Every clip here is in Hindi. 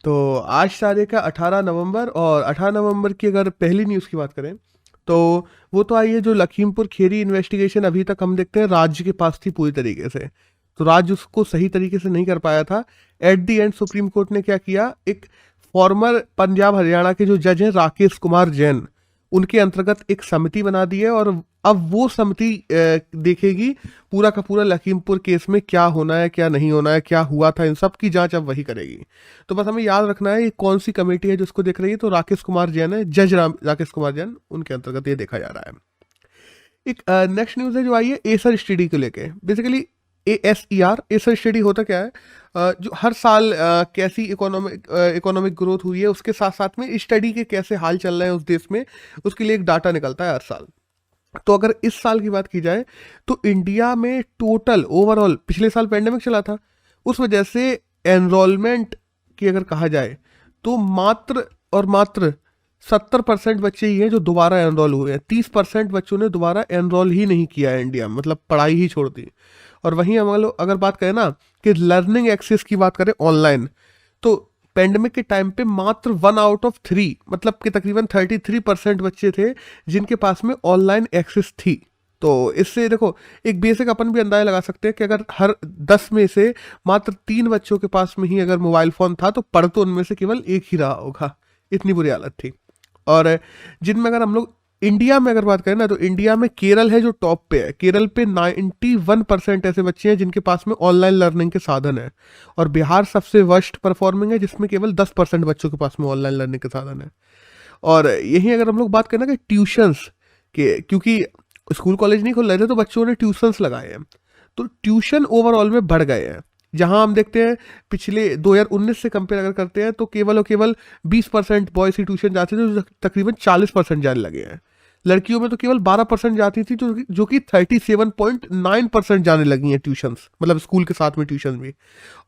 तो आज तारीख है 18 नवंबर, और 18 नवंबर की अगर पहली न्यूज़ की बात करें तो वो तो आई है जो लखीमपुर खीरी इन्वेस्टिगेशन अभी तक हम देखते हैं राज्य के पास थी पूरी तरीके से, तो राज्य उसको सही तरीके से नहीं कर पाया था। At the and supreme court ने क्या किया, एक फॉर्मर पंजाब हरियाणा के जो जज हैं राकेश कुमार जैन, उनके अंतर्गत एक समिति बना दी है, और अब वो समिति देखेगी पूरा का पूरा लखीमपुर केस में क्या होना है, क्या नहीं होना है, क्या हुआ था, इन सब की जांच अब वही करेगी। तो बस हमें याद रखना है ये कौन सी कमेटी है जिसको देख रही है, तो राकेश कुमार जैन है, राकेश कुमार जैन, उनके अंतर्गत ये देखा जा रहा है। एक नेक्स्ट न्यूज़ है जो आई है एसर स्टडी को लेके। बेसिकली ASER, एसर स्टडी होता क्या है, जो हर साल कैसी इकोनॉमिक ग्रोथ हुई है, उसके साथ साथ में स्टडी के कैसे हाल चल रहे हैं उस देश में, उसके लिए एक डाटा निकलता है हर साल। तो अगर इस साल की बात की जाए तो इंडिया में टोटल ओवरऑल, पिछले साल पेंडेमिक चला था, उस वजह से एनरोलमेंट की अगर कहा जाए तो मात्र और मात्र 70% बच्चे ही हैं जो दोबारा एनरोल हुए हैं। 30% बच्चों ने दोबारा एनरोल ही नहीं किया है इंडिया में, मतलब पढ़ाई ही छोड़ दी। और वहीं हम लोग अगर बात करें ना कि लर्निंग एक्सेस की बात करें ऑनलाइन, तो पेंडेमिक के टाइम पे मात्र 1 आउट ऑफ 3, मतलब कि तकरीबन 33% बच्चे थे जिनके पास में ऑनलाइन एक्सेस थी। तो इससे देखो एक बेसिक अपन भी अंदाजा लगा सकते हैं कि अगर हर 10 में से मात्र 3 बच्चों के पास में ही अगर मोबाइल फ़ोन था तो पढ़ तो उनमें से केवल एक ही रहा होगा। इतनी बुरी हालत थी। और जिनमें अगर हम लोग इंडिया में अगर बात करें ना, तो इंडिया में केरल है जो टॉप पे है। केरल पे 91% ऐसे बच्चे हैं जिनके पास में ऑनलाइन लर्निंग के साधन है, और बिहार सबसे वर्स्ट परफॉर्मिंग है जिसमें केवल 10% बच्चों के पास में ऑनलाइन लर्निंग के साधन है। और यही अगर हम लोग बात करें ना कि ट्यूशंस के, क्योंकि स्कूल कॉलेज नहीं खुल रहे थे तो बच्चों ने ट्यूशंस लगाए हैं, तो ट्यूशन ओवरऑल में बढ़ गए हैं। जहां हम देखते हैं पिछले 2019 से कंपेयर अगर करते हैं तो केवल और केवल 20% बॉयज की ट्यूशन जाते थे, जो तकरीबन 40% जाने लगे हैं। लड़कियों में तो केवल 12% जाती थी, जो कि 37.9% जाने लगी हैं ट्यूशंस, मतलब स्कूल के साथ में ट्यूशन भी।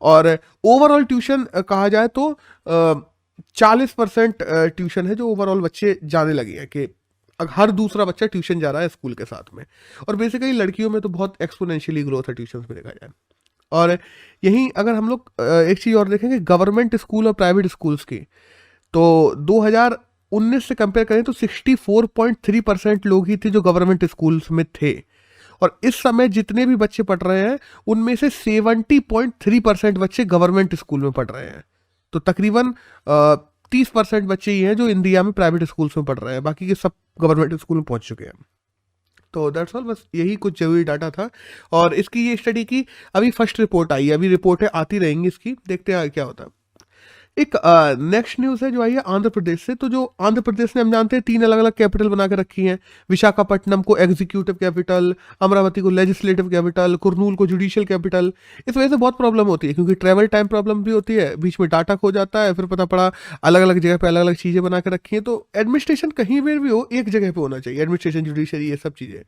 और ओवरऑल ट्यूशन कहा जाए तो 40% ट्यूशन है जो ओवरऑल बच्चे जाने लगे हैं, कि हर दूसरा बच्चा ट्यूशन जा रहा है स्कूल के साथ में। और बेसिकली लड़कियों में तो बहुत एक्सपोनेंशियली ग्रोथ है ट्यूशन में देखा जाए। और यहीं अगर हम लोग एक चीज़ और देखेंगे गवर्नमेंट स्कूल और प्राइवेट स्कूल्स की, तो 2019 से कंपेयर करें तो 64.3% लोग ही थे जो गवर्नमेंट स्कूल्स में थे, और इस समय जितने भी बच्चे पढ़ रहे हैं उनमें से 70.3% बच्चे गवर्नमेंट स्कूल में पढ़ रहे हैं। तो तकरीबन 30% बच्चे ही हैं जो इंडिया में प्राइवेट स्कूल्स में पढ़ रहे हैं, बाकी के सब गवर्नमेंट स्कूल में पहुंच चुके हैं। तो दैट्स ऑल, बस यही कुछ जरूरी डाटा था। और इसकी ये स्टडी की अभी फर्स्ट रिपोर्ट आई है, अभी रिपोर्टें आती रहेंगी इसकी, देखते हैं क्या होता है। एक नेक्स्ट न्यूज़ है जो आई है आंध्र प्रदेश से। तो जो आंध्र प्रदेश ने हम जानते हैं 3 अलग अलग कैपिटल बना के रखी हैं। विशाखापट्टनम को एग्जीक्यूटिव कैपिटल, अमरावती को लेजिस्लेटिव कैपिटल, कुरनूल को जुडिशियल कैपिटल। इस वजह से बहुत प्रॉब्लम होती है, क्योंकि ट्रैवल टाइम प्रॉब्लम भी होती है, बीच में डाटा खो जाता है, फिर पता पड़ा अलग अलग जगह पे अलग अलग चीज़ें बना के रखी हैं। तो एडमिनिस्ट्रेशन कहीं पर भी हो एक जगह पे होना चाहिए, एडमिनिस्ट्रेशन, जुडिशरी, ये सब चीज़ें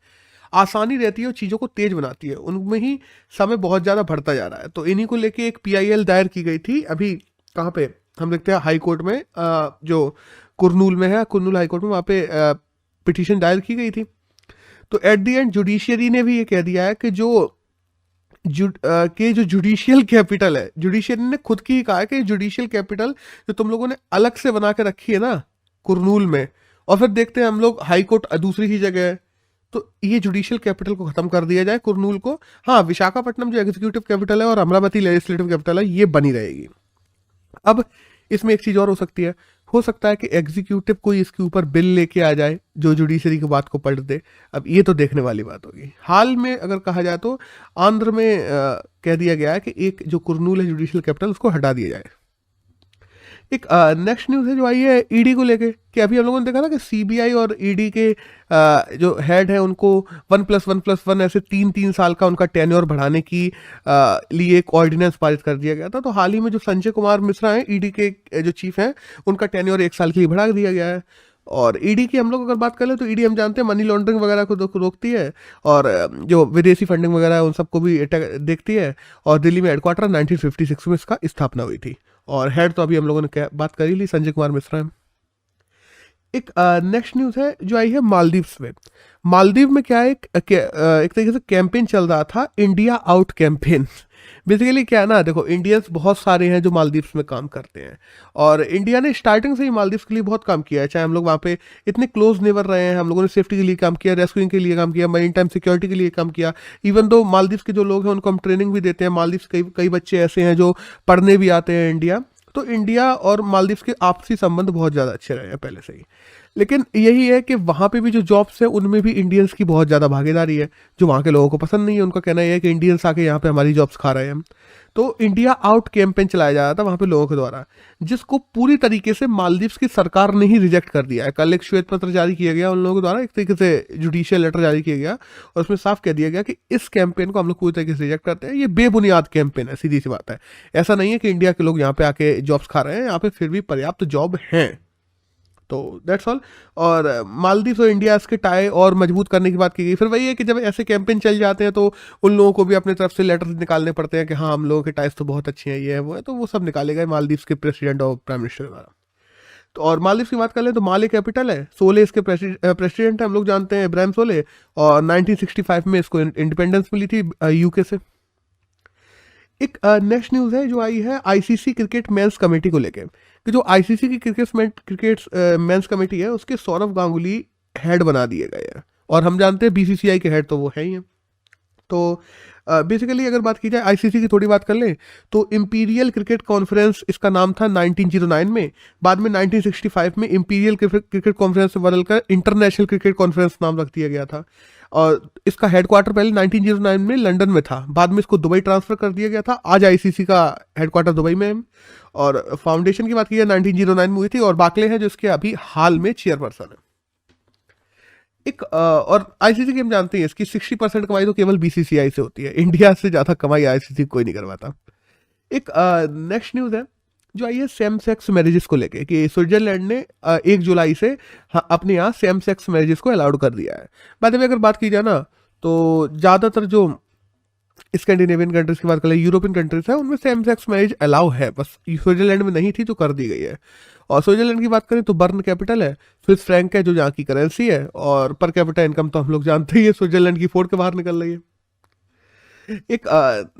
आसानी रहती है और चीज़ों को तेज बनाती है। उनमें ही समय बहुत ज़्यादा बढ़ता जा रहा है। तो इन्हीं को लेके एक PIL दायर की गई थी अभी, कहाँ पे हम देखते हैं हाई कोर्ट में, जो कुरनूल में है, कुरनूल हाई कोर्ट में, वहाँ पे पिटीशन दायर की गई थी। तो एट द एंड जुडिशियरी ने भी ये कह दिया है कि जो जुडिशियल कैपिटल है, जुडिशियरी ने खुद की ही कहा है कि जुडिशियल कैपिटल जो तुम लोगों ने अलग से बना के रखी है ना कुरनूल में, और फिर देखते हैं हम लोग हाई कोर्ट दूसरी ही जगह है, तो ये जुडिशियल कैपिटल को खत्म कर दिया जाए कुरनूल को। हाँ, विशाखापट्टनम जो एग्जीक्यूटिव कैपिटल है और अमरावती लेजिस्लेटिव कैपिटल है, ये बनी रहेगी। अब इसमें एक चीज और हो सकता है कि एग्जीक्यूटिव कोई इसके ऊपर बिल लेके आ जाए जो जुडिशरी की बात को पलट दे। अब ये तो देखने वाली बात होगी। हाल में अगर कहा जाए तो आंध्र में कह दिया गया है कि एक जो कुरनूल है जुडिशियल कैपिटल, उसको हटा दिया जाए। एक नेक्स्ट न्यूज़ है जो आई है ईडी को लेके, कि अभी हम लोगों ने देखा ना कि CBI और ईडी के जो हेड है उनको 1+1+1 ऐसे 3-3 साल का उनका टेन्योर बढ़ाने की लिए एक ऑर्डिनेंस पारित कर दिया गया था। तो हाल ही में जो संजय कुमार मिश्रा हैं ईडी के जो चीफ हैं, उनका टेन्योर 1 साल के लिए बढ़ा दिया गया है। और ईडी की हम लोग अगर बात करें तो ईडी हम जानते हैं मनी लॉन्ड्रिंग वगैरह को रोकती है, और जो विदेशी फंडिंग वगैरह है उन सबको भी देखती है। और दिल्ली में हेडक्वार्टर 1956 में इसका स्थापना हुई थी, और हेड तो अभी हम लोगों ने बात करी ली, संजय कुमार मिश्रा है। एक नेक्स्ट न्यूज़ है जो आई है मालदीव्स में। मालदीव में क्या है, एक तरीके से कैंपेन चल रहा था, इंडिया आउट कैंपेन। बेसिकली क्या है ना, देखो इंडियंस बहुत सारे हैं जो मालदीव्स में काम करते हैं, और इंडिया ने स्टार्टिंग से ही मालदीव्स के लिए बहुत काम किया है। चाहे हम लोग वहाँ पे इतने क्लोज नेबर रहे हैं, हम लोगों ने सेफ्टी के लिए काम किया, रेस्क्यूइंग के लिए काम किया, मरीन टाइम सिक्योरिटी के लिए काम किया। इवन दो मालदीव्स के जो लोग हैं उनको हम ट्रेनिंग भी देते हैं। मालदीव्स कई कई बच्चे ऐसे हैं जो पढ़ने भी आते हैं इंडिया। तो इंडिया और मालदीव्स के आपसी संबंध बहुत ज़्यादा अच्छे रहे हैं पहले से ही। लेकिन यही है कि वहाँ पे भी जो जॉब्स है उनमें भी इंडियंस की बहुत ज़्यादा भागीदारी है, जो वहाँ के लोगों को पसंद नहीं है। उनका कहना यह है कि इंडियंस आके यहाँ पे हमारी जॉब्स खा रहे हैं। तो इंडिया आउट कैंपेन चलाया जा रहा था वहाँ पे लोगों के द्वारा, जिसको पूरी तरीके से मालदीव्स की सरकार ने ही रिजेक्ट कर दिया है। कल एक श्वेत पत्र जारी किया गया उन लोगों के द्वारा, एक तरीके से जुडिशियल लेटर जारी किया गया, और उसमें साफ कह दिया गया कि इस कैंपेन को हम लोग पूरी तरीके से रिजेक्ट करते हैं। ये बेबुनियाद कैंपेन है, सीधी सी बात है। ऐसा नहीं है कि इंडिया के लोग यहाँ पे आके जॉब्स खा रहे हैं, यहाँ पे फिर भी पर्याप्त जॉब हैं। तो दैट्स ऑल। और मालदीव और इंडिया के टाई और मजबूत करने की बात की गई। फिर वही है कि जब ऐसे कैंपेन चल जाते हैं तो उन लोगों को भी अपनी तरफ से लेटर निकालने पड़ते हैं कि हाँ हम लोगों के टाइज तो बहुत अच्छे हैं, ये है वो है, तो वो सब निकाले गए मालदीव के प्रेसिडेंट और प्राइम मिनिस्टर द्वारा। तो और मालदीव की बात कर लें तो माले कैपिटल है, सोले इसके प्रेसिडेंट है, हम लोग जानते हैं इब्राहिम सोले, और 1965 में इसको इंडिपेंडेंस मिली थी यूके से। एक नेक्स्ट न्यूज़ है जो आई है आईसीसी क्रिकेट मेंस कमेटी को लेके, कि जो आईसीसी की क्रिकेट मेंस कमेटी है उसके सौरव गांगुली हेड बना दिए गए हैं, और हम जानते हैं बीसीसीआई के हेड तो वो है ही हैं। तो बेसिकली अगर बात की जाए आईसीसी की, थोड़ी बात कर लें तो इंपीरियल क्रिकेट कॉन्फ्रेंस इसका नाम था 1909 में। बाद में 1965 में इंपीरियल क्रिकेट कॉन्फ्रेंस से बदलकर इंटरनेशनल क्रिकेट कॉन्फ्रेंस नाम रख दिया गया था। और इसका हेडक्वार्टर पहले 1909 में लंदन में था, बाद में इसको दुबई ट्रांसफर कर दिया गया था। आज आईसीसी का हेडक्वार्टर दुबई में है। और फाउंडेशन की बात की जाए 1909 में हुई थी, और बाकले हैं जो इसके अभी हाल में चेयरपर्सन है। एक और आईसीसी की हम जानते हैं इसकी 60% कमाई तो केवल बीसीसीआई से होती है, इंडिया से ज़्यादा कमाई आईसीसी कोई नहीं करवाता। एक नेक्स्ट न्यूज़ है जो आई है सेम सेक्स मैरिजेस को लेके, कि स्विट्जरलैंड ने 1 जुलाई से अपने यहाँ सेम सेक्स मैरिजेस को अलाउड कर दिया है। बाद में अगर बात की जाए ना तो ज़्यादातर जो स्कैंडिनेवियन कंट्रीज की बात करें, यूरोपियन कंट्रीज है, उनमें सेम सेक्स मैरिज अलाउ है, बस स्विट्जरलैंड में नहीं थी तो कर दी गई है। और स्विट्जरलैंड की बात करें तो बर्न कैपिटल है, स्विस फ्रैंक है जो यहाँ की करेंसी है, और पर कैपिटा इनकम तो हम लोग जानते ही है, स्विट्जरलैंड की फोड़ के बाहर निकल रही है। एक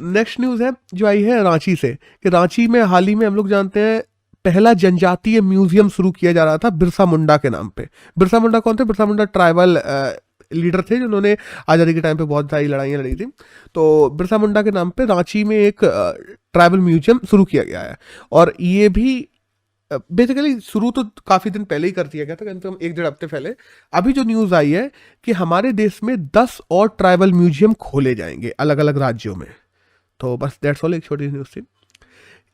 नेक्स्ट न्यूज़ है जो आई है रांची से, कि रांची में हाल ही में हम लोग जानते हैं पहला जनजातीय म्यूजियम शुरू किया जा रहा था बिरसा मुंडा के नाम पे। बिरसा मुंडा कौन थे? बिरसा मुंडा ट्राइबल लीडर थे जिन्होंने आज़ादी के टाइम पे बहुत सारी लड़ाइयाँ लड़ी थी। तो बिरसा मुंडा के नाम पे रांची में एक ट्राइबल म्यूजियम शुरू किया गया है, और ये भी बेसिकली शुरू तो काफ़ी दिन पहले ही कर दिया गया था, कम से कम 1-1.5 हफ्ते पहले। अभी जो न्यूज़ आई है कि हमारे देश में 10 और ट्राइबल म्यूजियम खोले जाएंगे अलग अलग राज्यों में। तो बस दैट्स ऑल, एक छोटी न्यूज़ थी।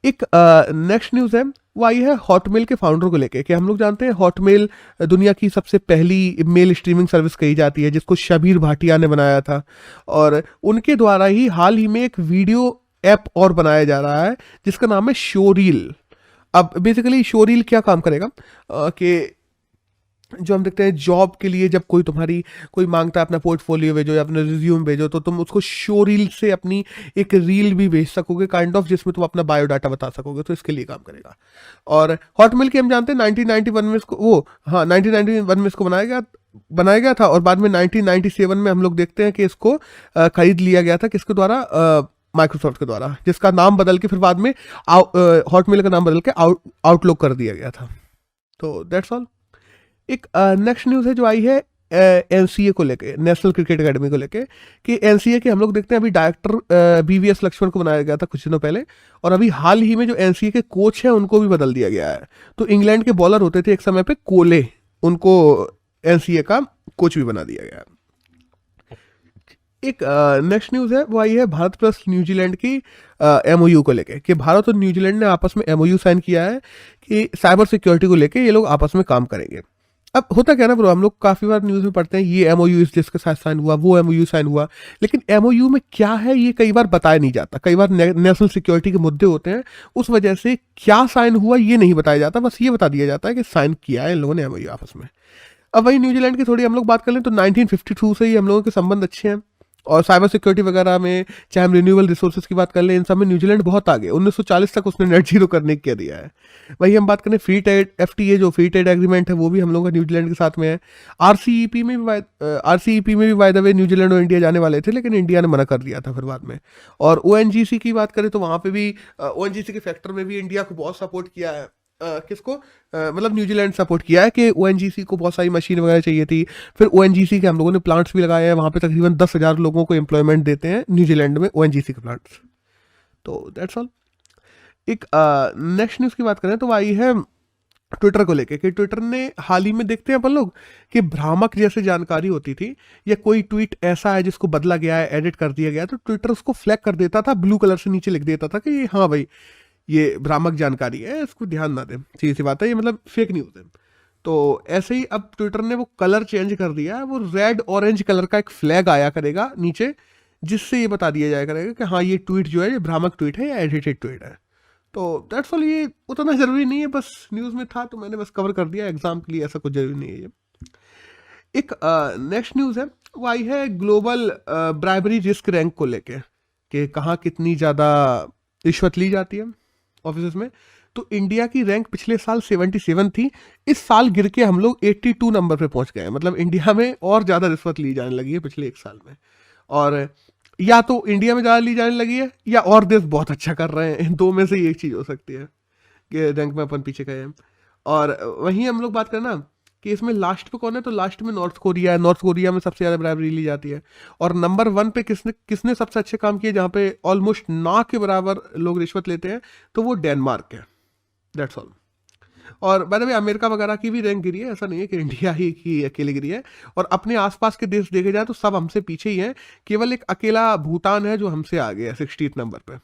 एक नेक्स्ट न्यूज़ है वो आई है हॉटमेल के फाउंडर को लेके, कि हम लोग जानते हैं हॉटमेल दुनिया की सबसे पहली मेल स्ट्रीमिंग सर्विस कही जाती है, जिसको शबीर भाटिया ने बनाया था, और उनके द्वारा ही हाल ही में एक वीडियो ऐप और बनाया जा रहा है जिसका नाम है शोरील। अब बेसिकली शोरील क्या काम करेगा कि जो हम देखते हैं जॉब के लिए जब कोई मांगता है अपना पोर्टफोलियो भेजो या अपना रिज्यूम भेजो, तो तुम उसको शो रील से अपनी एक रील भी भेज सकोगे काइंड ऑफ, जिसमें तुम अपना बायोडाटा बता सकोगे, तो इसके लिए काम करेगा। और हॉटमेल की हम जानते हैं 1991 में इसको 1991 में इसको बनाया गया था, और बाद में 1997 में हम लोग देखते हैं कि इसको खरीद लिया गया था किसके द्वारा? माइक्रोसॉफ्ट के द्वारा, जिसका नाम बदल के फिर बाद में हॉटमेल का नाम बदल के आउटलुक कर दिया गया था। तो दैट्स ऑल। एक नेक्स्ट न्यूज़ है जो आई है एनसीए को लेके, नेशनल क्रिकेट एकेडमी को लेके, कि एनसीए के हम लोग देखते हैं अभी डायरेक्टर बीवीएस लक्ष्मण को बनाया गया था कुछ दिनों पहले, और अभी हाल ही में जो एनसीए के कोच हैं उनको भी बदल दिया गया है। तो इंग्लैंड के बॉलर होते थे एक समय पे कोले, उनको एनसीए का कोच भी बना दिया गया। एक नेक्स्ट न्यूज़ है वो आई है भारत प्लस न्यूजीलैंड की एमओयू को लेके, कि भारत और न्यूजीलैंड ने आपस में एमओयू साइन किया है कि साइबर सिक्योरिटी को लेके ये लोग आपस में काम करेंगे। अब होता क्या ना ब्रो, हम लोग काफ़ी बार न्यूज़ में पढ़ते हैं ये एमओयू इस देश के साथ साइन हुआ, वो एमओयू साइन हुआ, लेकिन एमओयू में क्या है ये कई बार बताया नहीं जाता। कई बार नेशनल सिक्योरिटी के मुद्दे होते हैं, उस वजह से क्या साइन हुआ ये नहीं बताया जाता, बस ये बता दिया जाता है कि साइन किया है इन लोगों ने एमओयू आपस में। अब वही न्यूजीलैंड की थोड़ी हम लोग बात कर लें तो 1952 से ही हम लोगों के संबंध अच्छे हैं, और साइबर सिक्योरिटी वगैरह में, चाहे हम रिन्यूएबल रिसोर्सेज की बात कर लें, इन सब में न्यूजीलैंड बहुत आगे, 1940 तक उसने नेट जीरो करने की कह दिया है। वही हम बात करें फ्री ट्रेड FTA, जो फ्री ट्रेड एग्रीमेंट है, वो भी हम लोग का न्यूजीलैंड के साथ में है। RCEP में भी बाय द वे न्यूजीलैंड और इंडिया जाने वाले थे, लेकिन इंडिया ने मना कर दिया था फिर बाद में। और ONGC की बात करें तो वहाँ पे भी ONGC के फैक्टर में भी इंडिया को बहुत सपोर्ट किया है। किसको मतलब न्यूजीलैंड सपोर्ट किया है कि ONGC को बहुत सारी मशीन वगैरह चाहिए थी। फिर ONGC के हम लोगों ने प्लांट्स भी लगाए हैं वहाँ पे, तकरीबन 10,000 लोगों को एम्प्लॉयमेंट देते हैं न्यूजीलैंड में ONGC के प्लांट्स। तो दैट्स ऑल। एक नेक्स्ट न्यूज़ की बात करें तो वो आई है ट्विटर को लेके, कि ट्विटर ने हाल ही में, देखते हैं अपन लोग कि भ्रामक जैसे जानकारी होती थी या कोई ट्वीट ऐसा है जिसको बदला गया है, एडिट कर दिया गया है, तो ट्विटर उसको फ्लैग कर देता था, ब्लू कलर से नीचे लिख देता था कि हाँ भाई ये भ्रामक जानकारी है, इसको ध्यान ना दें, सीधी सी बात है, ये मतलब फेक न्यूज़ है। तो ऐसे ही अब ट्विटर ने वो कलर चेंज कर दिया है, वो रेड ऑरेंज कलर का एक फ्लैग आया करेगा नीचे, जिससे ये बता दिया जाया करेगा कि हाँ ये ट्वीट जो है ये भ्रामक ट्वीट है या एडिटेड ट्वीट है। तो दैट्स ऑल। ये उतना ज़रूरी नहीं है, बस न्यूज़ में था तो मैंने बस कवर कर दिया, एग्जाम के लिए ऐसा कुछ ज़रूरी नहीं है ये। एक नेक्स्ट न्यूज़ है, वो आई है ग्लोबल ब्राइबरी रिस्क रैंक को लेके, कि कहाँ कितनी ज़्यादा रिश्वत ली जाती है ऑफिस में। तो इंडिया की रैंक पिछले साल 77 थी, इस साल गिर के हम लोग 82 नंबर पे पहुंच गए हैं। मतलब इंडिया में और ज़्यादा रिश्वत ली जाने लगी है पिछले एक साल में, और या तो इंडिया में ज़्यादा ली जाने लगी है या और देश बहुत अच्छा कर रहे हैं, इन दो में से ही एक चीज़ हो सकती है कि रैंक में अपन पीछे गए हैं। और वहीं हम लोग बात करें ना कि इसमें लास्ट पे कौन है, तो लास्ट में नॉर्थ कोरिया है। नॉर्थ कोरिया में सबसे ज़्यादा ब्राइबरी ली जाती है। और नंबर 1 पे किसने किसने सबसे अच्छे काम किए, जहाँ पे ऑलमोस्ट ना के बराबर लोग रिश्वत लेते हैं, तो वो डेनमार्क है। That's all. और बाय द वे अमेरिका वगैरह की भी रैंक गिरी है, ऐसा नहीं है कि इंडिया ही की अकेले गिरी है। और अपने आसपास के देश देखे जाए तो सब हमसे पीछे ही हैं, केवल एक अकेला भूटान है जो हमसे आगे है 60th नंबर पे।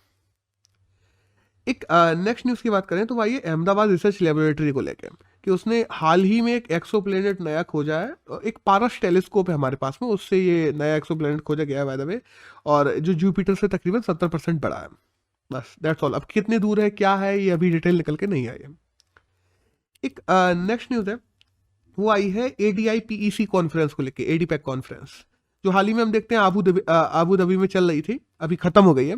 एक नेक्स्ट न्यूज़ की बात करें तो वही अहमदाबाद रिसर्च लेबोरेटरी को लेकर, कि उसने हाल ही में एक एक्सोप्लैनेट नया खोजा है। एक पारस टेलीस्कोप है हमारे पास में, उससे ये नया एक्सोप्लैनेट खोजा गया है बाय द वे, और जो जुपिटर से तकरीबन 70% बड़ा है। बस दैट्स ऑल। अब कितने दूर है, क्या है, ये अभी डिटेल निकल के नहीं आई है। एक नेक्स्ट न्यूज़ है, वो आई है ADI-PEC कॉन्फ्रेंस को लेके, ADPEC कॉन्फ्रेंस, जो हाल ही में हम देखते हैं आबू धाबी में चल रही थी, अभी ख़त्म हो गई है।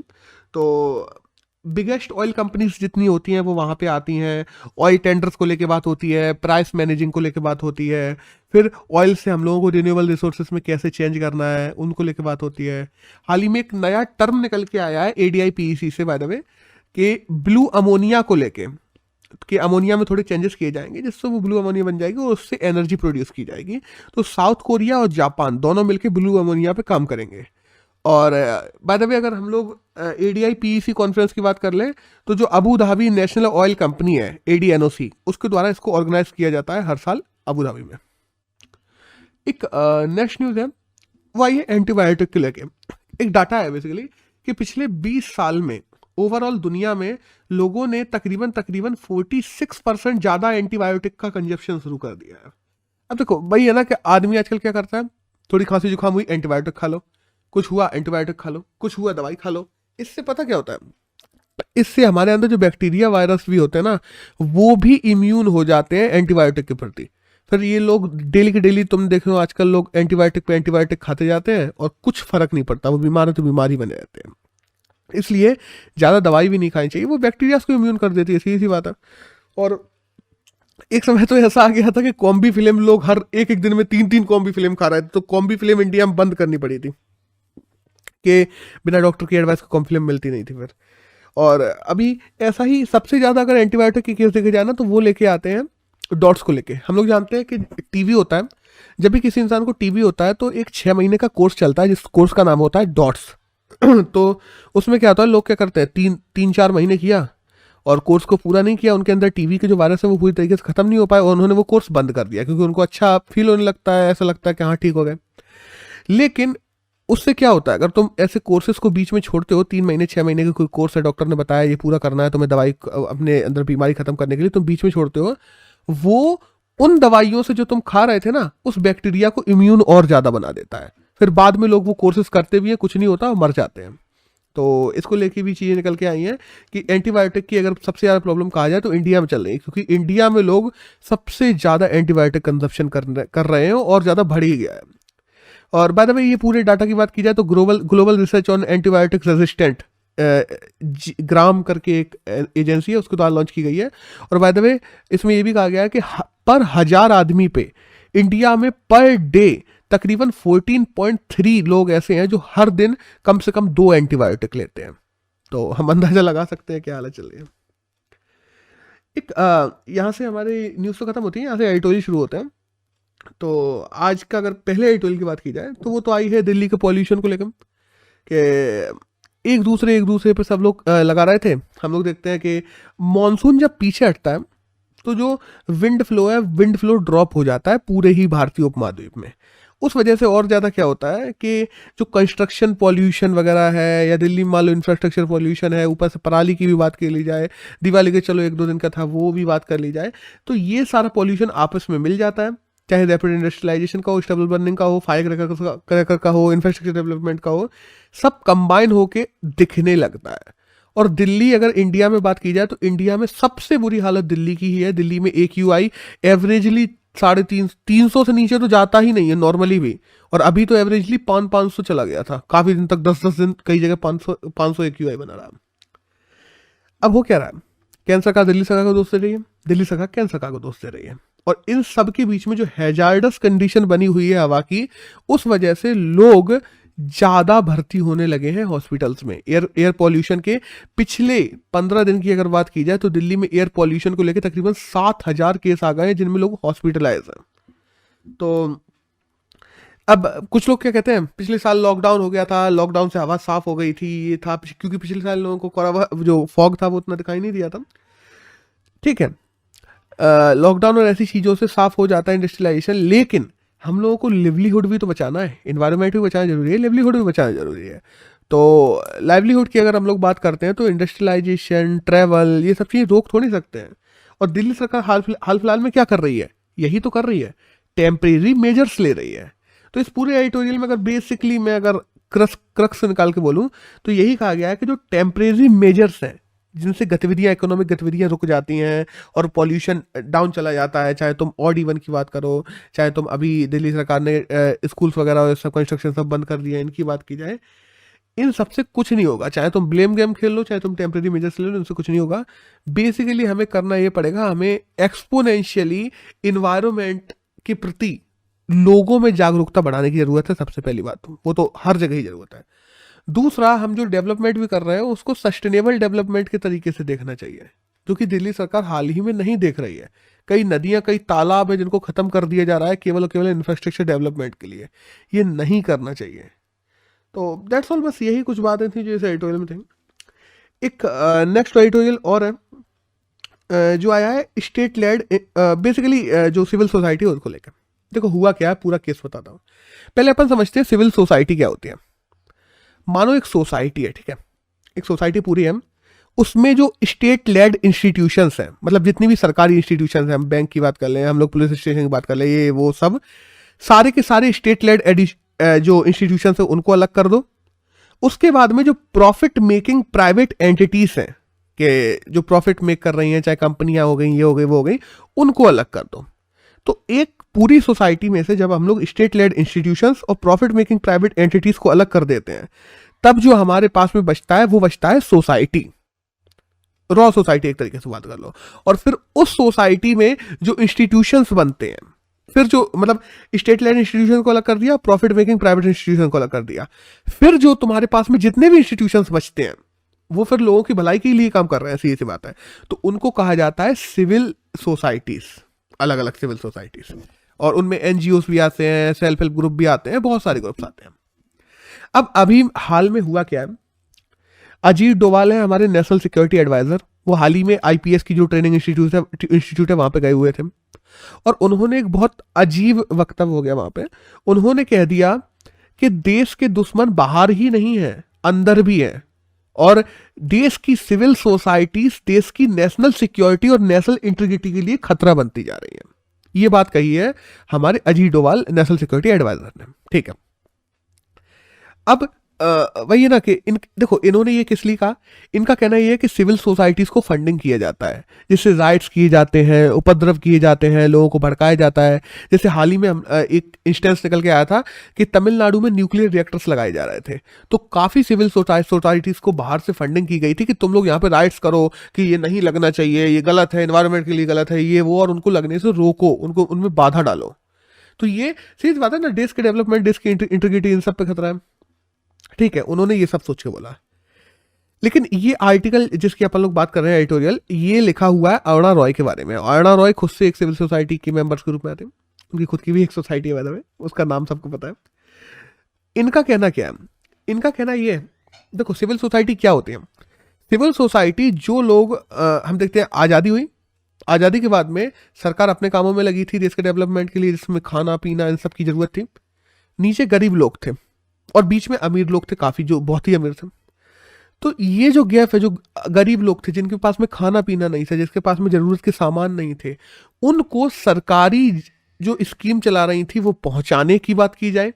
तो बिगेस्ट ऑयल कंपनीज जितनी होती हैं वो वहाँ पे आती हैं, ऑयल टेंडर्स को लेके बात होती है, प्राइस मैनेजिंग को लेके बात होती है, फिर ऑयल से हम लोगों को रिन्यूएबल रिसोर्सेज में कैसे चेंज करना है उनको लेके बात होती है। हाल ही में एक नया टर्म निकल के आया है ADI-PEC से बाय द वे, कि ब्लू अमोनिया को लेके, कि अमोनिया में थोड़े चेंजेस किए जाएंगे जिससे वो ब्लू अमोनिया बन जाएगी और उससे एनर्जी प्रोड्यूस की जाएगी। तो साउथ कोरिया और जापान दोनों मिलकर ब्लू अमोनिया पे काम करेंगे। और बाय द वे अगर हम लोग ADI-PEC कॉन्फ्रेंस की बात कर लें, तो जो Abu Dhabi national oil company है ADNOC, उसके द्वारा इसको ऑर्गेनाइज किया जाता है हर साल अबू धाबी में। एक नेक्स्ट न्यूज़ है, वो आई है एंटीबायोटिक को लेके। एक डाटा है बेसिकली कि पिछले 20 साल में ओवरऑल दुनिया में लोगों ने तकरीबन 46% ज़्यादा एंटीबायोटिक का कंजप्शन शुरू कर दिया है। अब देखो वही है ना कि आदमी आजकल क्या करता है, थोड़ी खांसी जुकाम हुई एंटीबायोटिक खा लो, कुछ हुआ एंटीबायोटिक खा लो, कुछ हुआ दवाई खा लो। इससे पता क्या होता है, इससे हमारे अंदर जो बैक्टीरिया वायरस भी होते हैं ना, वो भी इम्यून हो जाते हैं एंटीबायोटिक के प्रति। फिर ये लोग डेली के डेली, तुम देख रहे हो आजकल लोग एंटीबायोटिक पे एंटीबायोटिक खाते जाते हैं और कुछ फर्क नहीं पड़ता, वो बीमार है तो बीमार ही बने रहते हैं। इसलिए ज़्यादा दवाई भी नहीं खानी चाहिए, वो बैक्टीरिया को इम्यून कर देती है, सीधी सी बात है। और एक समय तो ऐसा आ गया था कि कॉम्बी फिल्म लोग हर एक दिन में 3-3 कॉम्बी फिल्म खा रहे थे, तो कॉम्बी फिल्म इंडिया में बंद करनी पड़ी थी कि बिना डॉक्टर की एडवाइस को कॉम्बी फिल्म मिलती नहीं थी फिर। और अभी ऐसा ही सबसे ज़्यादा अगर एंटीबायोटिक की केस देखे जाए ना, तो वो लेके आते हैं डॉट्स को लेके। हम लोग जानते हैं कि टीबी होता है, जब भी किसी इंसान को टीबी होता है तो एक 6 महीने का कोर्स चलता है, जिस कोर्स का नाम होता है डॉट्स। तो उसमें क्या होता है, लोग क्या करते हैं, 3-4 महीने किया और कोर्स को पूरा नहीं किया, उनके अंदर टीबी के जो वायरस है वो पूरी तरीके से खत्म नहीं हो पाए और उन्होंने वो कोर्स बंद कर दिया, क्योंकि उनको अच्छा फील होने लगता है, ऐसा लगता है कि हाँ ठीक हो गए। लेकिन उससे क्या होता है, अगर तुम ऐसे कोर्सेज को बीच में छोड़ते हो, 3 महीने 6 महीने का कोई कोर्स है, डॉक्टर ने बताया ये पूरा करना है तुम्हें, दवाई अपने अंदर बीमारी खत्म करने के लिए, तुम बीच में छोड़ते हो, वो उन दवाइयों से जो तुम खा रहे थे ना, उस बैक्टीरिया को इम्यून और ज़्यादा बना देता है। फिर बाद में लोग वो कोर्सेज करते भी हैं, कुछ नहीं होता, मर जाते हैं। तो इसको लेके भी चीज़ें निकल के आई हैं कि एंटीबायोटिक की अगर सबसे ज़्यादा प्रॉब्लम कहा जाए तो इंडिया में चल रही है, क्योंकि इंडिया में लोग सबसे ज़्यादा एंटीबायोटिक कंजप्शन कर रहे हैं और ज़्यादा बढ़ ही गया है। और बाय द वे ये पूरे डाटा की बात की जाए तो global research on antibiotic resistant gram करके एक एजेंसी है, उसके द्वारा लॉन्च की गई है। और बाय द वे इसमें ये भी कहा गया है कि पर 1000 आदमी पे इंडिया में पर डे तकरीबन 14.3 लोग ऐसे हैं जो हर दिन कम से कम 2 एंटीबायोटिक लेते हैं। तो हम अंदाजा लगा सकते हैं क्या हालत चल रही है। एक यहाँ से हमारे न्यूज़ तो खत्म होती है, यहाँ से एडिटोरियल शुरू होते हैं। तो आज का अगर पहले एडिटोरियल की बात की जाए तो वो तो आई है दिल्ली के पॉल्यूशन को लेकर कि एक दूसरे पे सब लोग लगा रहे थे। हम लोग देखते हैं कि मॉनसून जब पीछे हटता है तो जो विंड फ्लो ड्रॉप हो जाता है पूरे ही भारतीय उपमहाद्वीप में। उस वजह से और ज़्यादा क्या होता है कि जो कंस्ट्रक्शन पॉल्यूशन वगैरह है या दिल्ली में मान लो इंफ्रास्ट्रक्चर पॉल्यूशन है, ऊपर से पराली की भी बात कर ली जाए, दिवाली के चलो 1-2 दिन का था वो भी बात कर ली जाए, तो ये सारा पॉल्यूशन आपस में मिल जाता है। चाहे रैपिड इंडस्ट्रियलाइजेशन का हो, स्टेबल बर्निंग का हो, फायर क्रैकर का हो, इंफ्रास्ट्रक्चर डेवलपमेंट का हो, सब कंबाइन होके दिखने लगता है। और दिल्ली अगर इंडिया में बात की जाए तो इंडिया में सबसे बुरी हालत दिल्ली की ही है। दिल्ली में AQI एवरेजली 350 से नीचे तो जाता ही नहीं है नॉर्मली भी, और अभी तो एवरेजली 500 चला गया था काफी दिन तक, 10 दिन कई जगह 500 AQI बना रहा। अब हो क्या रहा है, केंद्र सरकार दिल्ली सरकार को दोष दे रही है, दिल्ली सरकार केंद्र सरकार को दोष दे रही है, और इन सब के बीच में जो हैजार्डस कंडीशन बनी हुई है हवा की, उस वजह से लोग ज्यादा भर्ती होने लगे हैं हॉस्पिटल्स में। एयर पॉल्यूशन के पिछले 15 दिन की अगर बात की जाए तो दिल्ली में एयर पॉल्यूशन को लेकर तकरीबन 7000 केस आ गए हैं जिनमें लोग हॉस्पिटलाइज हैं। तो अब कुछ लोग क्या कहते हैं, पिछले साल लॉकडाउन हो गया था, लॉकडाउन से हवा साफ हो गई थी, ये था क्योंकि पिछले साल लोगों को जो फॉग था वो उतना दिखाई नहीं दिया था। ठीक है, लॉकडाउन और ऐसी चीज़ों से साफ हो जाता है इंडस्ट्रियलाइजेशन, लेकिन हम लोगों को लिवलीहुड भी तो बचाना है, इन्वायरमेंट भी बचाना जरूरी है, लिवलीहुड भी बचाना जरूरी है। तो लाइवलीहुड की अगर हम लोग बात करते हैं तो इंडस्ट्रियलाइजेशन, ट्रैवल, ये सब चीज़ें रोक थोड़ी सकते हैं। और दिल्ली सरकार हाल फिलहाल में क्या कर रही है, यही तो कर रही है, टेम्परेरी मेजर्स ले रही है। तो इस पूरे एडिटोरियल में अगर बेसिकली मैं अगर क्रक्स निकाल के बोलूँ तो यही कहा गया है कि जो टेम्परेरी मेजर्स हैं जिनसे गतिविधियां, इकोनॉमिक गतिविधियां रुक जाती हैं और पॉल्यूशन डाउन चला जाता है, चाहे तुम ऑड इवन की बात करो, चाहे तुम अभी दिल्ली सरकार ने स्कूल्स वगैरह और सब कंस्ट्रक्शन सब बंद कर दिया है, इनकी बात की जाए, इन सबसे कुछ नहीं होगा। चाहे तुम ब्लेम गेम खेल लो, चाहे तुम टेम्परेरी मेजर्स ले लो, इनसे कुछ नहीं होगा। बेसिकली हमें करना ये पड़ेगा, हमें एक्सपोनेंशियली इन्वायरमेंट के प्रति लोगों में जागरूकता बढ़ाने की जरूरत है। सबसे पहली बात वो तो हर जगह ही जरूरत है। दूसरा, हम जो डेवलपमेंट भी कर रहे हैं उसको सस्टेनेबल डेवलपमेंट के तरीके से देखना चाहिए, जो कि दिल्ली सरकार हाल ही में नहीं देख रही है। कई नदियां, कई तालाब है जिनको खत्म कर दिया जा रहा है केवल और केवल इंफ्रास्ट्रक्चर डेवलपमेंट के लिए। ये नहीं करना चाहिए। तो दैट्स ऑल, बस यही कुछ बातें थी जो इस एडिटोरियल में थी। एक नेक्स्ट एडिटोरियल और है जो आया है स्टेट लेड, बेसिकली जो सिविल सोसाइटी है उसको लेकर। देखो हुआ क्या है, पूरा केस बताता हूँ। पहले अपन समझते हैं सिविल सोसाइटी क्या होती है। मानो एक सोसाइटी है, ठीक है, एक सोसाइटी पूरी है, उसमें जो स्टेट लेड इंस्टीट्यूशंस हैं, मतलब जितनी भी सरकारी इंस्टीट्यूशंस हैं, हम बैंक की बात कर लें, हम लोग पुलिस स्टेशन की बात कर लें, ये वो सब सारे के सारे स्टेट लेड जो इंस्टीट्यूशंस हैं उनको अलग कर दो। उसके बाद में जो प्रॉफिट मेकिंग प्राइवेट एंटिटीज हैं, कि जो प्रॉफिट मेक कर रही हैं, चाहे कंपनियां हो गई, ये हो गई, वो हो गई, उनको अलग कर दो। तो एक पूरी सोसाइटी में से जब हम लोग स्टेट लेड इंस्टीट्यूशंस और प्रॉफिट मेकिंग प्राइवेट एंटिटीज को अलग कर देते हैं, तब जो हमारे पास में बचता है वो बचता है सोसाइटी, रॉ सोसाइटी एक तरीके से बात कर लो। और फिर उस सोसाइटी में जो इंस्टीट्यूशंस बनते हैं, फिर जो मतलब स्टेट लेड इंस्टीट्यूशन को अलग कर दिया, प्रॉफिट मेकिंग प्राइवेट इंस्टीट्यूशन को अलग कर दिया, फिर जो तुम्हारे पास में जितने भी इंस्टीट्यूशंस बचते हैं वो फिर लोगों की भलाई के लिए काम कर रहे हैं, सीधी सी बात है। तो उनको कहा जाता है सिविल सोसाइटीज, अलग अलग सिविल सोसाइटीज। और उनमें एनजीओ भी आते हैं, सेल्फ हेल्प ग्रुप भी आते हैं, बहुत सारे ग्रुप्स आते हैं। अब अभी हाल में हुआ क्या है, अजीत डोवाल है हमारे नेशनल सिक्योरिटी एडवाइजर, वो हाल ही में आईपीएस की जो ट्रेनिंग इंस्टीट्यूट है वहां पे गए हुए थे, और उन्होंने एक बहुत अजीब वक्तव्य हो गया वहां पे। उन्होंने कह दिया कि देश के दुश्मन बाहर ही नहीं है, अंदर भी है, और देश की सिविल सोसाइटीज देश की नेशनल सिक्योरिटी और नेशनल इंटीग्रिटी के लिए खतरा बनती जा रही है। ये बात कही है हमारे Ajit Doval national security adviser ने, ठीक है। अब वही है ना कि देखो इन्होंने ये किस लिए कहा, इनका कहना ये है कि सिविल सोसाइटीज को फंडिंग किया जाता है, जिससे राइट्स किए जाते हैं, उपद्रव किए जाते हैं, लोगों को भड़काया जाता है। जैसे हाल ही में एक इंस्टेंस निकल के आया था कि तमिलनाडु में न्यूक्लियर रिएक्टर्स लगाए जा रहे थे, तो काफ़ी सिविल सोसाइटीज़ को बाहर से फंडिंग की गई थी कि तुम लोग यहाँ पे राइट्स करो, कि ये नहीं लगना चाहिए, ये गलत है, एनवायरमेंट के लिए गलत है, ये वो, और उनको लगने से रोको, उनको उनमें बाधा डालो। तो ये सीधी बात है ना, देश के डेवलपमेंट, देश की इंटीग्रिटी, इन सब पे खतरा है। ठीक है, उन्होंने ये सब सोच के बोला। लेकिन ये आर्टिकल जिसकी अपन लोग बात कर रहे हैं, एडिटोरियल, ये लिखा हुआ है अरुणा रॉय के बारे में। अरुणा रॉय खुद से एक सिविल सोसाइटी के मेंबर्स के रूप में आते हैं, उनकी खुद की भी एक सोसाइटी है बाय द वे, उसका नाम सबको पता है। इनका कहना क्या है? इनका कहना ये है, देखो सिविल सोसाइटी क्या होती है? सिविल सोसाइटी जो लोग हम देखते हैं, आज़ादी हुई, आज़ादी के बाद में सरकार अपने कामों में लगी थी देश के डेवलपमेंट के लिए, जिसमें खाना पीना इन सब की जरूरत थी। नीचे गरीब लोग थे और बीच में अमीर लोग थे, काफ़ी जो बहुत ही अमीर थे। तो ये जो गैप है, जो गरीब लोग थे जिनके पास में खाना पीना नहीं था, जिसके पास में ज़रूरत के सामान नहीं थे, उनको सरकारी जो स्कीम चला रही थी वो पहुंचाने की बात की जाए,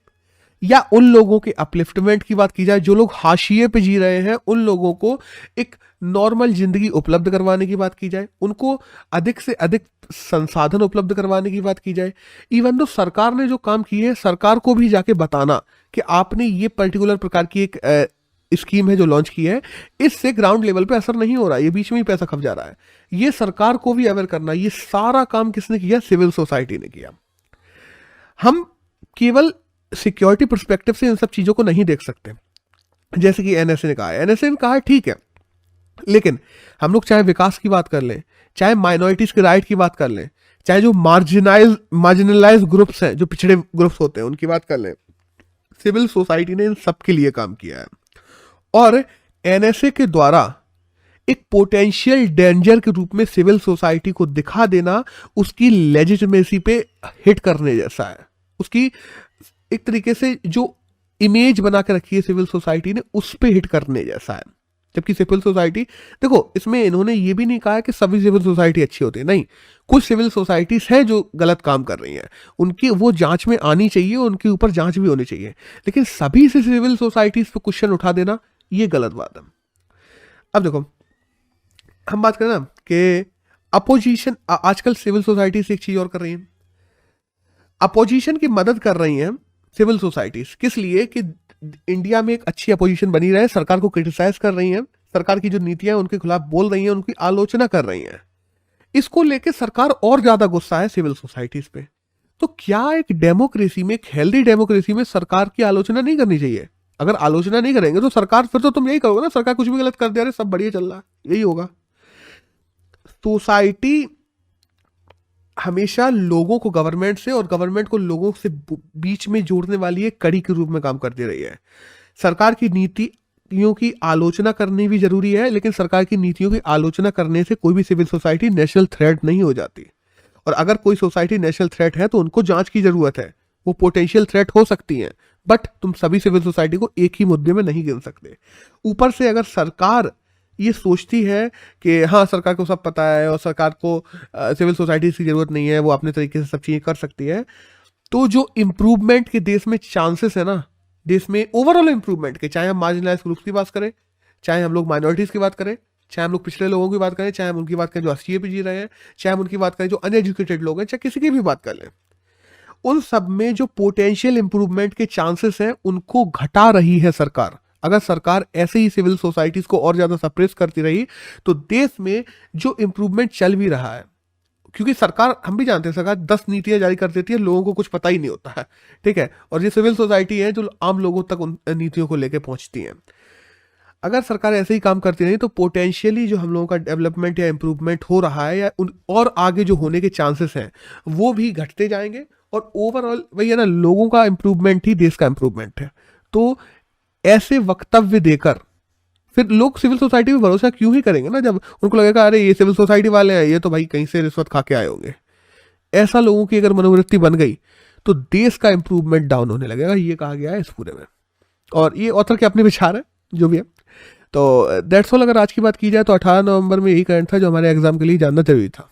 या उन लोगों के अपलिफ्टमेंट की बात की जाए जो लोग हाशिए पे जी रहे हैं, उन लोगों को एक नॉर्मल जिंदगी उपलब्ध करवाने की बात की जाए, उनको अधिक से अधिक संसाधन उपलब्ध करवाने की बात की जाए। इवन तो सरकार ने जो काम किए है, सरकार को भी जाके बताना कि आपने ये पर्टिकुलर प्रकार की एक स्कीम है जो लॉन्च की है, इससे ग्राउंड लेवल पे असर नहीं हो रहा है, ये बीच में ही पैसा खप जा रहा है, ये सरकार को भी अवेयर करना। ये सारा काम किसने किया? सिविल सोसाइटी ने किया। हम केवल सिक्योरिटी पर्सपेक्टिव से इन सब चीजों को नहीं देख सकते। जैसे कि एनएसए ने कहा है, एनएसए ने कहा है ठीक है, लेकिन हम लोग चाहे विकास की बात कर लें, चाहे माइनॉरिटीज के राइट की बात कर लें, चाहे जो मार्जिनलाइज ग्रुप्स हैं, जो पिछड़े ग्रुप्स होते हैं, उनकी बात कर लें, सिविल सोसाइटी ने इन सब के लिए काम किया है। और एनएसए के द्वारा एक पोटेंशियल डेंजर के रूप में सिविल सोसाइटी को दिखा देना उसकी लेजिटिमेसी पे हिट करने जैसा है। उसकी एक तरीके से जो इमेज बना के रखी है सिविल सोसाइटी ने, उस पे हिट करने जैसा है। जबकि सिविल सोसाइटी, देखो इसमें इन्होंने ये भी नहीं कहा है कि सभी सिविल सोसाइटी अच्छी होती है, नहीं, कुछ सिविल सोसाइटीज हैं जो गलत काम कर रही हैं, उनकी वो जांच में आनी चाहिए, उनके ऊपर जांच भी होनी चाहिए, लेकिन सभी से सिविल सोसाइटीज पे क्वेश्चन उठा देना ये गलत बात है। अब देखो हम बात करें ना कि अपोजिशन, आजकल सिविल सोसाइटी से एक चीज और कर रही है, अपोजिशन की मदद कर रही हैं सिविल सोसाइटीज। किस लिए? कि इंडिया में एक अच्छी अपोजिशन बनी रहे, सरकार को क्रिटिसाइज कर रही हैं, सरकार की जो नीतियां उनके खिलाफ बोल रही हैं, उनकी आलोचना कर रही हैं। इसको लेके सरकार और ज्यादा गुस्सा है सिविल सोसाइटीज पे। तो क्या एक डेमोक्रेसी में, एक हेल्दी डेमोक्रेसी में सरकार की आलोचना नहीं करनी चाहिए? अगर आलोचना नहीं करेंगे तो सरकार, फिर तो तुम यही करोगे ना, सरकार कुछ भी गलत कर दे रहे, सब बढ़िया चल रहा है, यही होगा। सोसाइटी हमेशा लोगों को गवर्नमेंट से और गवर्नमेंट को लोगों से बीच में जोड़ने वाली एक कड़ी के रूप में काम करती रही है। सरकार की नीतियों की आलोचना करनी भी जरूरी है, लेकिन सरकार की नीतियों की आलोचना करने से कोई भी सिविल सोसाइटी नेशनल थ्रेट नहीं हो जाती। और अगर कोई सोसाइटी नेशनल थ्रेट है तो उनको जांच की जरूरत है, वो पोटेंशियल थ्रेट हो सकती हैं, बट तुम सभी सिविल सोसाइटी को एक ही मुद्दे में नहीं गिन सकते। ऊपर से अगर सरकार ये सोचती है कि हाँ सरकार को सब पता है और सरकार को सिविल सोसाइटी की जरूरत नहीं है, वो अपने तरीके से सब चीजें कर सकती है, तो जो इम्प्रूवमेंट के देश में चांसेस है ना, देश में ओवरऑल इम्प्रूवमेंट के, चाहे हम मार्जिनलाइज ग्रुप्स की बात करें, चाहे हम लोग माइनॉरिटीज की बात करें, चाहे हम लोग पिछड़े लोगों की बात करें, चाहे हम उनकी बात करें जो हाशिए पे जी रहे हैं, चाहे हम उनकी बात करें जो अनएजुकेटेड लोग हैं, चाहे किसी की भी बात कर लें, उन सब में जो पोटेंशियल इंप्रूवमेंट के चांसेस हैं उनको घटा रही है सरकार। अगर सरकार ऐसे ही सिविल सोसाइटीज को और ज्यादा सप्रेस करती रही तो देश में जो इंप्रूवमेंट चल भी रहा है, क्योंकि सरकार, हम भी जानते हैं, सरकार 10 नीतियां जारी कर देती है, लोगों को कुछ पता ही नहीं होता है, ठीक है, और ये सिविल सोसाइटी है जो आम लोगों तक उन नीतियों को लेकर पहुंचती है। अगर सरकार ऐसे ही काम करती रही तो पोटेंशियली जो हम लोगों का डेवलपमेंट या इंप्रूवमेंट हो रहा है या उन और आगे जो होने के चांसेस हैं वो भी घटते जाएंगे, और ओवरऑल वही है ना, लोगों का इंप्रूवमेंट ही देश का इंप्रूवमेंट है। तो ऐसे वक्तव्य देकर फिर लोग सिविल सोसाइटी पे भरोसा क्यों ही करेंगे ना, जब उनको लगेगा अरे ये सिविल सोसाइटी वाले हैं, ये तो भाई कहीं से रिश्वत खा के आए होंगे। ऐसा लोगों की अगर मनोवृत्ति बन गई तो देश का इंप्रूवमेंट डाउन होने लगेगा, ये कहा गया है इस पूरे में। और ये ऑथर के अपने विचार है जो भी है। तो दैट्स ऑल। अगर आज की बात की जाए तो 18 नवंबर में यही करंट था जो हमारे एग्जाम के लिए जानना जरूरी था।